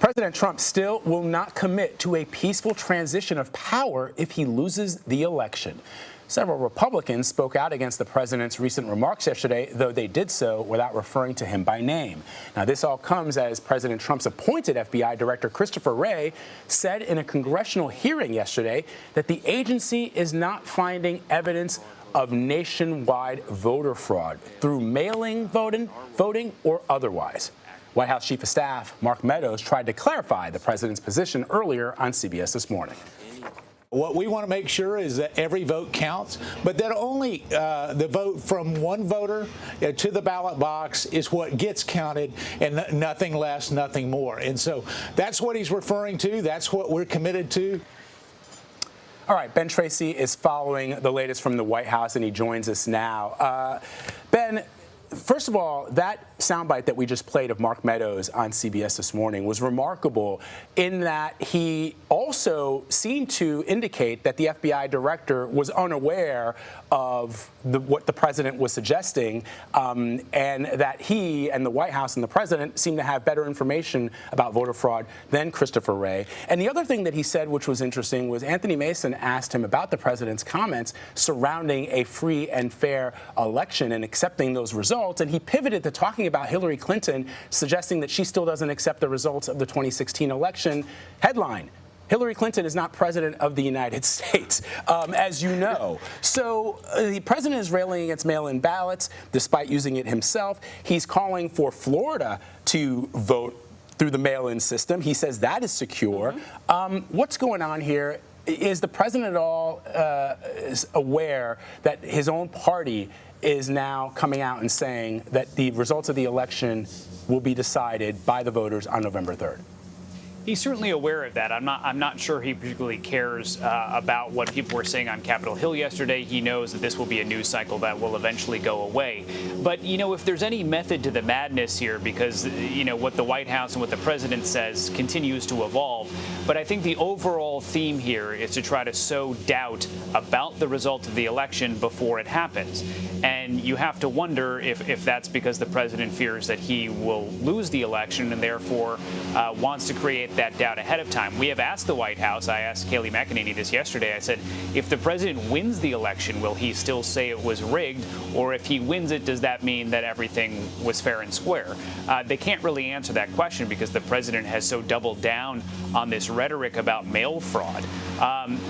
President Trump still will not commit to a peaceful transition of power if he loses the election. Several Republicans spoke out against the president's recent remarks yesterday, though they did so without referring to him by name. Now, this all comes as President Trump's appointed FBI Director Christopher Wray said in a congressional hearing yesterday that the agency is not finding evidence of nationwide voter fraud through mail-in voting or otherwise. White House Chief of Staff Mark Meadows tried to clarify the president's position earlier on CBS This Morning. What we want to make sure is that every vote counts, but that only the vote from one voter to the ballot box is what gets counted, and nothing less, nothing more. And so that's what he's referring to. That's what we're committed to. All right, Ben Tracy is following the latest from the White House, and he joins us now. Ben, first of all, that soundbite that we just played of Mark Meadows on CBS This Morning was remarkable in that he also seemed to indicate that the FBI director was unaware of what the president was suggesting, and that he and the White House and the president seemed to have better information about voter fraud than Christopher Wray. And the other thing that he said, which was interesting, was Anthony Mason asked him about the president's comments surrounding a free and fair election and accepting those results, and he pivoted to talking about Hillary Clinton, suggesting that she still doesn't accept the results of the 2016 election. Headline: Hillary Clinton is not president of the United States, as you know. So the president is railing against mail-in ballots, despite using it himself. He's calling for Florida to vote through the mail-in system. He says that is secure. What's going on here? Is the president at all aware that his own party is now coming out and saying that the results of the election will be decided by the voters on November 3rd? He's certainly aware of that. I'm not sure he particularly cares about what people were saying on Capitol Hill yesterday. He knows that this will be a news cycle that will eventually go away. But, you know, if there's any method to the madness here, because, you know, what the White House and what the president says continues to evolve. But I think the overall theme here is to try to sow doubt about the result of the election before it happens. And you have to wonder if that's because the president fears that he will lose the election and therefore wants to create that doubt ahead of time. We have asked the White House, I asked Kayleigh McEnany this yesterday, I said, if the president wins the election, will he still say it was rigged? Or if he wins it, does that mean that everything was fair and square? They can't really answer that question because the president has so doubled down on this rhetoric about mail fraud.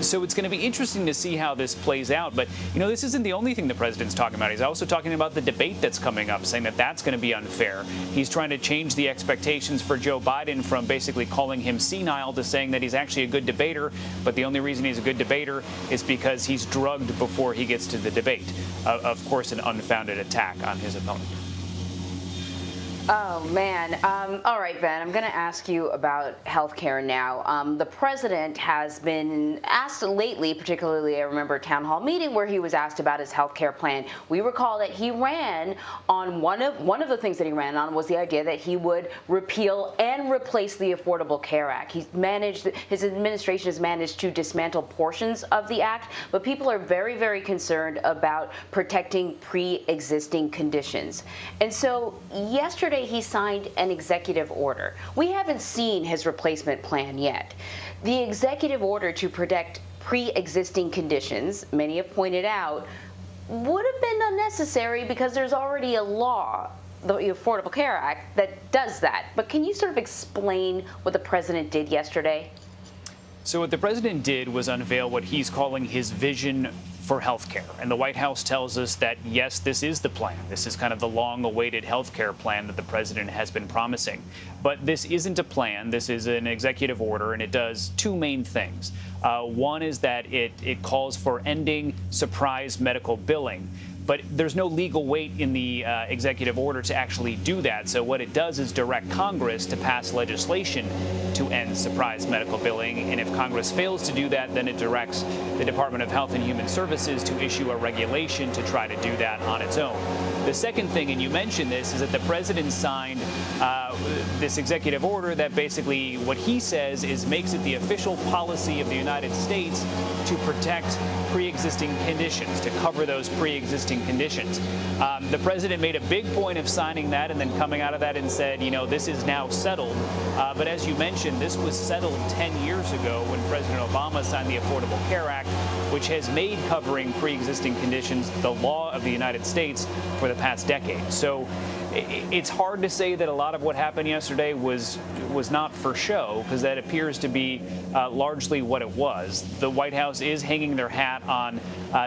So it's going to be interesting to see how this plays out. But, you know, this isn't the only thing the president's talking about. He's also talking about the debate that's coming up, saying that that's going to be unfair. He's trying to change the expectations for Joe Biden from basically calling him senile to saying that he's actually a good debater, but the only reason he's a good debater is because he's drugged before he gets to the debate. Of course, an unfounded attack on his opponent. Oh, man. All right, Ben, I'm going to ask you about health care now. The president has been asked lately, particularly I remember a town hall meeting where he was asked about his health care plan. We recall that he ran on one of the things that he ran on was the idea that he would repeal and replace the Affordable Care Act. His administration has managed to dismantle portions of the act, but people are very, very concerned about protecting pre-existing conditions. And so yesterday, he signed an executive order. We haven't seen his replacement plan yet. The executive order to protect pre-existing conditions, many have pointed out, would have been unnecessary because there's already a law, the Affordable Care Act, that does that. But can you sort of explain what the president did yesterday? So what the president did was unveil what he's calling his vision for health care. And the White House tells us that, yes, this is the plan. This is kind of the long-awaited health care plan that the president has been promising. But this isn't a plan. This is an executive order, and it does two main things. One is that it calls for ending surprise medical billing. But there's no legal weight in the executive order to actually do that. So what it does is direct Congress to pass legislation to end surprise medical billing. And if Congress fails to do that, then it directs the Department of Health and Human Services to issue a regulation to try to do that on its own. The second thing, and you mentioned this, is that the president signed this executive order that basically what he says is makes it the official policy of the United States to protect pre-existing conditions, to cover those pre-existing conditions. The president made a big point of signing that and then coming out of that and said, this is now settled. But as you mentioned, this was settled 10 years ago when President Obama signed the Affordable Care Act, which has made covering pre-existing conditions the law of the United States for the past decade. So it's hard to say that a lot of what happened yesterday was not for show, because that appears to be largely what it was. The White House is hanging their hat on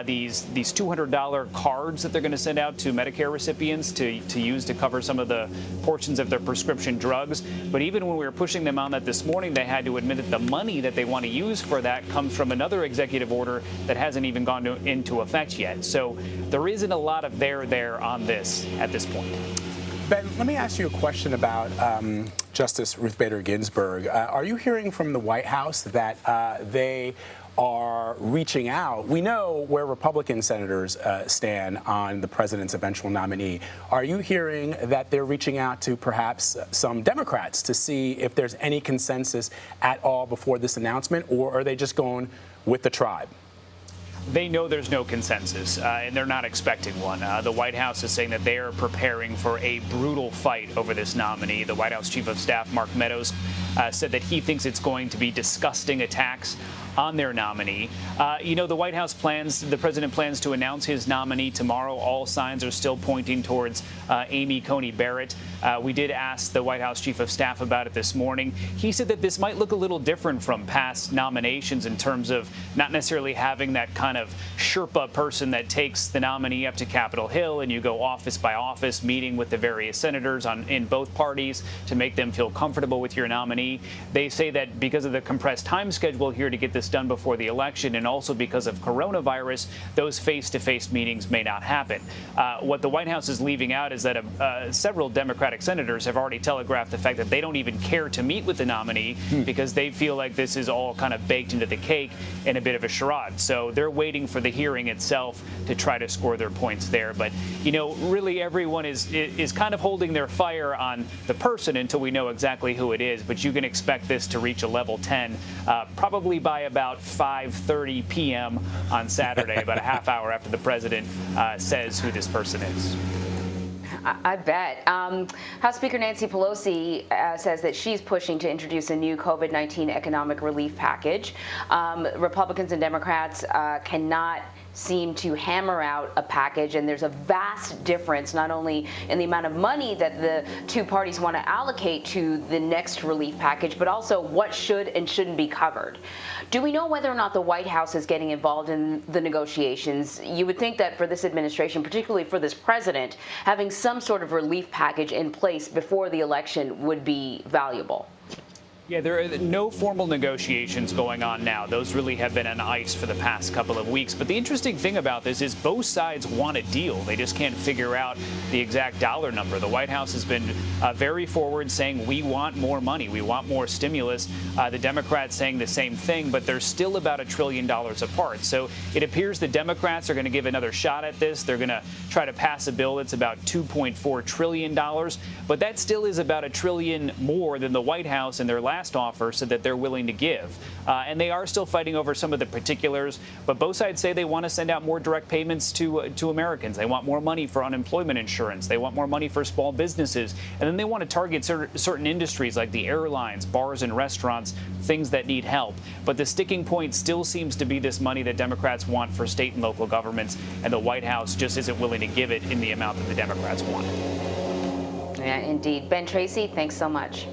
these $200 cards that they're going to send out to Medicare recipients to use to cover some of the portions of their prescription drugs. But even when we were pushing them on that this morning, they had to admit that the money that they want to use for that comes from another executive order that hasn't even gone into effect yet. So there isn't a lot of there on this at this point. Ben, let me ask you a question about Justice Ruth Bader Ginsburg. Are you hearing from the White House that they are reaching out? We know where Republican senators stand on the president's eventual nominee. Are you hearing that they're reaching out to perhaps some Democrats to see if there's any consensus at all before this announcement, or are they just going with the tribe? They know there's no consensus, and they're not expecting one. The White House is saying that they are preparing for a brutal fight over this nominee. The White House Chief of Staff, Mark Meadows, said that he thinks it's going to be disgusting attacks on their nominee. The White House the president plans to announce his nominee tomorrow. All signs are still pointing towards Amy Coney Barrett. We did ask the White House Chief of Staff about it this morning. He said that this might look a little different from past nominations in terms of not necessarily having that kind of Sherpa person that takes the nominee up to Capitol Hill and you go office by office meeting with the various senators in both parties to make them feel comfortable with your nominee. They say that because of the compressed time schedule here to get this done before the election, and also because of coronavirus, those face-to-face meetings may not happen. What the White House is leaving out is that several Democratic senators have already telegraphed the fact that they don't even care to meet with the nominee because they feel like this is all kind of baked into the cake and a bit of a charade. So they're waiting for the hearing itself to try to score their points there. But, really everyone is kind of holding their fire on the person until we know exactly who it is. But you can expect this to reach a level 10 probably by about 5:30 p.m. on Saturday, about a half hour after the president says who this person is. I bet. House Speaker Nancy Pelosi says that she's pushing to introduce a new COVID-19 economic relief package. Republicans and Democrats cannot seem to hammer out a package, and there's a vast difference not only in the amount of money that the two parties want to allocate to the next relief package, but also what should and shouldn't be covered. Do we know whether or not the White House is getting involved in the negotiations? You would think that for this administration, particularly for this president, having some sort of relief package in place before the election would be valuable. Yeah, there are no formal negotiations going on now. Those really have been on ice for the past couple of weeks. But the interesting thing about this is both sides want a deal. They just can't figure out the exact dollar number. The White House has been very forward, saying we want more money. We want more stimulus. The Democrats saying the same thing, but they're still about $1 trillion apart. So it appears the Democrats are going to give another shot at this. They're going to try to pass a bill that's about $2.4 trillion. But that still is about $1 trillion more than the White House in their last offer said that they're willing to give. And they are still fighting over some of the particulars, but both sides say they want to send out more direct payments to Americans. They want more money for unemployment insurance. They want more money for small businesses. And then they want to target certain industries like the airlines, bars and restaurants, things that need help. But the sticking point still seems to be this money that Democrats want for state and local governments, and the White House just isn't willing to give it in the amount that the Democrats want. Yeah, indeed. Ben Tracy, thanks so much.